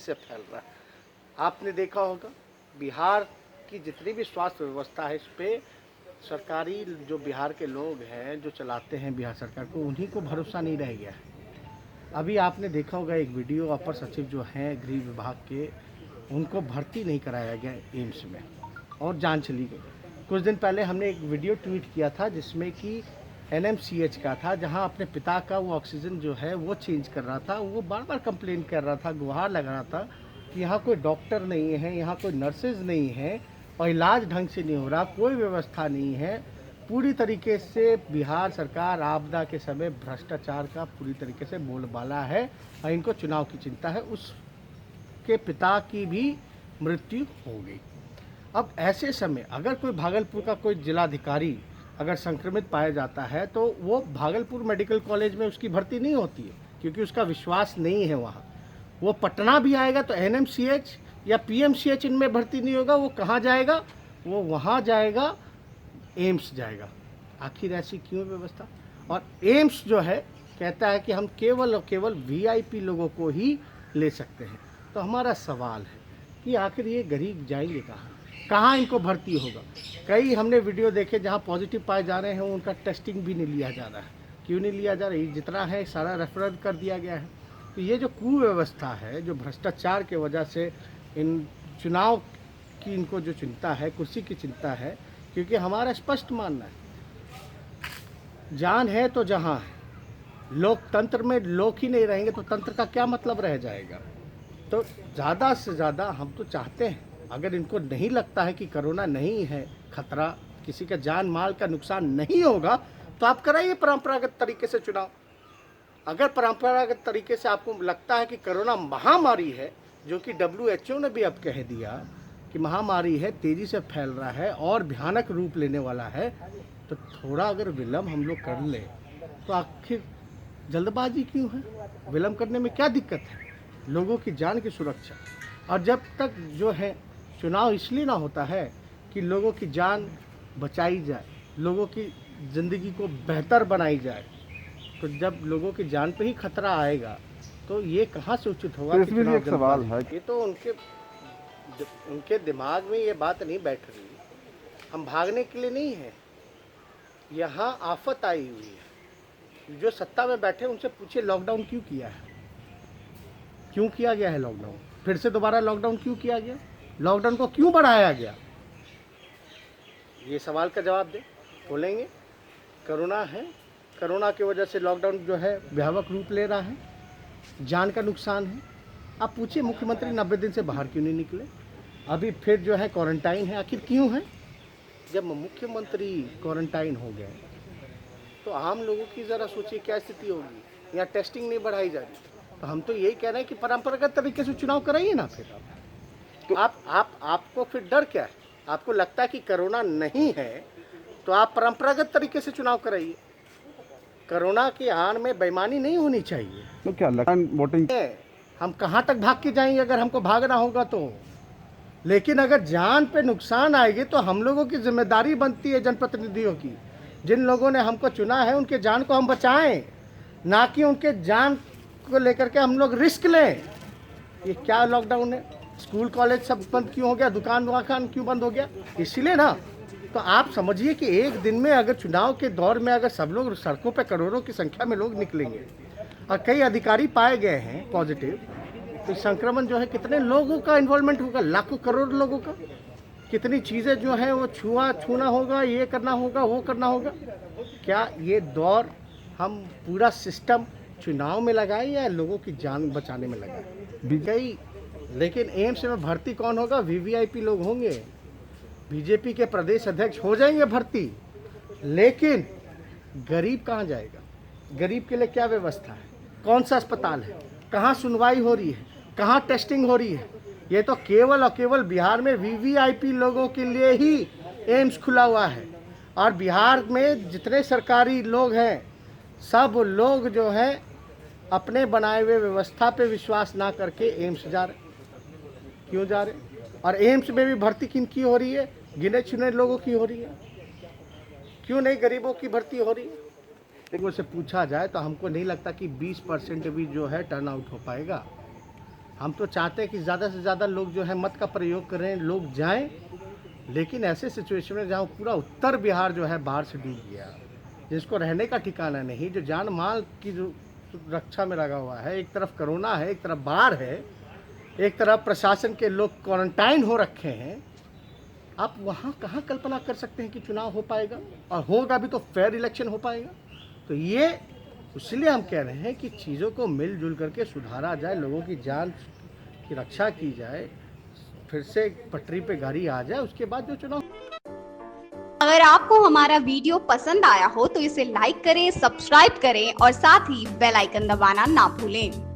से फैल रहा है। आपने देखा होगा बिहार की जितनी भी स्वास्थ्य व्यवस्था है, इस पे सरकारी जो बिहार के लोग हैं जो चलाते हैं बिहार सरकार को, उन्हीं को भरोसा नहीं रह गया है। अभी आपने देखा होगा एक वीडियो, अपर सचिव जो हैं गृह विभाग के, उनको भर्ती नहीं कराया गया एम्स में और जान चली गई। कुछ दिन पहले हमने एक वीडियो ट्वीट किया था जिसमें कि एनएमसीएच का था, जहां अपने पिता का वो ऑक्सीजन जो है वो चेंज कर रहा था। वो बार बार कंप्लेन कर रहा था, गुहार लगा रहा था कि यहाँ कोई डॉक्टर नहीं है, यहाँ कोई नर्सेज नहीं है और इलाज ढंग से नहीं हो रहा, कोई व्यवस्था नहीं है। पूरी तरीके से बिहार सरकार आपदा के समय भ्रष्टाचार का पूरी तरीके से बोलबाला है और इनको चुनाव की चिंता है। उसके पिता की भी मृत्यु हो गई। अब ऐसे समय अगर कोई भागलपुर का कोई जिलाधिकारी अगर संक्रमित पाया जाता है तो वो भागलपुर मेडिकल कॉलेज में उसकी भर्ती नहीं होती है, क्योंकि उसका विश्वास नहीं है वहाँ। वो पटना भी आएगा तो एनएमसीएच या पीएमसीएच इनमें भर्ती नहीं होगा। वो कहाँ जाएगा? वो वहाँ जाएगा, एम्स जाएगा। आखिर ऐसी क्यों व्यवस्था? और एम्स जो है कहता है कि हम केवल और केवल वीआईपी लोगों को ही ले सकते हैं। तो हमारा सवाल है कि आखिर ये गरीब जाएंगे कहाँ? कहाँ इनको भर्ती होगा? कई हमने वीडियो देखे जहाँ पॉजिटिव पाए जा रहे हैं, उनका टेस्टिंग भी नहीं लिया जा रहा है। क्यों नहीं लिया जा रहा है? जितना है सारा रेफर कर दिया गया है। तो ये जो कुव्यवस्था है, जो भ्रष्टाचार के वजह से इन चुनाव की इनको जो चिंता है, कुर्सी की चिंता है, क्योंकि हमारा स्पष्ट मानना है जान है तो जहाँ है। लोकतंत्र में लोग ही नहीं रहेंगे तो तंत्र का क्या मतलब रह जाएगा? तो ज़्यादा से ज़्यादा हम तो चाहते हैं, अगर इनको नहीं लगता है कि कोरोना नहीं है खतरा, किसी का जान माल का नुकसान नहीं होगा, तो आप कराइए परंपरागत तरीके से चुनाव। अगर परंपरागत तरीके से आपको लगता है कि कोरोना महामारी है, जो कि WHO ने भी अब कह दिया कि महामारी है, तेज़ी से फैल रहा है और भयानक रूप लेने वाला है, तो थोड़ा अगर विलम्ब हम लोग कर ले तो आखिर जल्दबाजी क्यों है? विलम्ब करने में क्या दिक्कत है? लोगों की जान की सुरक्षा। और जब तक जो है चुनाव इसलिए ना होता है कि लोगों की जान बचाई जाए, लोगों की ज़िंदगी को बेहतर बनाई जाए, तो जब लोगों की जान पे ही खतरा आएगा तो ये कहाँ से उचित होगा? तो इसमें भी एक सवाल है, ये तो उनके दिमाग में ये बात नहीं बैठ रही। हम भागने के लिए नहीं है, यहाँ आफत आई हुई है। जो सत्ता में बैठे उनसे पूछिए लॉकडाउन क्यों किया है, क्यों किया गया है लॉकडाउन? फिर से दोबारा लॉकडाउन क्यों किया गया? लॉकडाउन को क्यों बढ़ाया गया? ये सवाल का जवाब दे। बोलेंगे कोरोना है, कोरोना की वजह से लॉकडाउन जो है भयावह रूप ले रहा है, जान का नुकसान है। आप पूछिए मुख्यमंत्री 90 दिन से बाहर क्यों नहीं निकले? अभी फिर जो है क्वारंटाइन है, आखिर क्यों है? जब मुख्यमंत्री क्वारंटाइन हो गए तो आम लोगों की ज़रा सोचिए क्या स्थिति होगी। यहाँ टेस्टिंग नहीं बढ़ाई जा रही। तो हम तो यही कह रहे हैं कि परंपरागत तरीके से चुनाव कराइए ना। फिर तो आपको फिर डर क्या है? आपको लगता है कि कोरोना नहीं है तो आप परंपरागत तरीके से चुनाव कराइए। कोरोना की आड़ में बेईमानी नहीं होनी चाहिए। तो क्या वोटिंग हम कहाँ तक भाग के जाएंगे अगर हमको भागना होगा तो? लेकिन अगर जान पे नुकसान आएगी तो हम लोगों की जिम्मेदारी बनती है, जनप्रतिनिधियों की। जिन लोगों ने हमको चुना है उनके जान को हम बचाएं, ना कि उनके जान को लेकर के हम लोग रिस्क लें। ये क्या लॉकडाउन है? स्कूल कॉलेज सब बंद क्यों हो गया? दुकान क्यों बंद हो गया? इसलिए ना। तो आप समझिए कि एक दिन में अगर चुनाव के दौर में अगर सब लोग सड़कों पर करोड़ों की संख्या में लोग निकलेंगे और कई अधिकारी पाए गए हैं पॉजिटिव, तो संक्रमण जो है कितने लोगों का इन्वॉल्वमेंट होगा? लाखों करोड़ लोगों का। कितनी चीज़ें जो हैं वो छूना होगा, ये करना होगा, वो करना होगा। क्या ये दौर हम पूरा सिस्टम चुनाव में लगाए या लोगों की जान बचाने में लगाए? लेकिन एम्स में भर्ती कौन होगा? वीवीआईपी लोग होंगे। बीजेपी के प्रदेश अध्यक्ष हो जाएंगे भर्ती, लेकिन गरीब कहाँ जाएगा? गरीब के लिए क्या व्यवस्था है? कौन सा अस्पताल है? कहाँ सुनवाई हो रही है? कहाँ टेस्टिंग हो रही है? ये तो केवल और केवल बिहार में वीवीआईपी लोगों के लिए ही एम्स खुला हुआ है। और बिहार में जितने सरकारी लोग हैं, सब लोग जो हैं अपने बनाए हुए व्यवस्था पे विश्वास ना करके एम्स जा रहे। क्यों जा रहे? और एम्स में भी भर्ती किन की हो रही है? गिने चुने लोगों की हो रही है। क्यों नहीं गरीबों की भर्ती हो रही है? लोगों से पूछा जाए तो हमको नहीं लगता कि 20% भी जो है टर्न आउट हो पाएगा। हम तो चाहते हैं कि ज़्यादा से ज़्यादा लोग जो है मत का प्रयोग करें, लोग जाएं, लेकिन ऐसे सिचुएशन में जहाँ पूरा उत्तर बिहार जो है बाढ़ से डूब गया, जिसको रहने का ठिकाना नहीं, जो जान माल की जो रक्षा में लगा हुआ है, एक तरफ कोरोना है, एक तरफ बाढ़ है, एक तरफ प्रशासन के लोग क्वारंटाइन हो रखे हैं, आप वहाँ कहाँ कल्पना कर सकते हैं कि चुनाव हो पाएगा, और होगा भी तो फेयर इलेक्शन हो पाएगा। तो ये इसलिए हम कह रहे हैं कि चीज़ों को मिलजुल करके सुधारा जाए, लोगों की जान की रक्षा की जाए, फिर से पटरी पे गाड़ी आ जाए, उसके बाद जो चुनाव। अगर आपको हमारा वीडियो पसंद आया हो तो इसे लाइक करें, सब्सक्राइब करें और साथ ही बेल आइकन दबाना ना भूलें।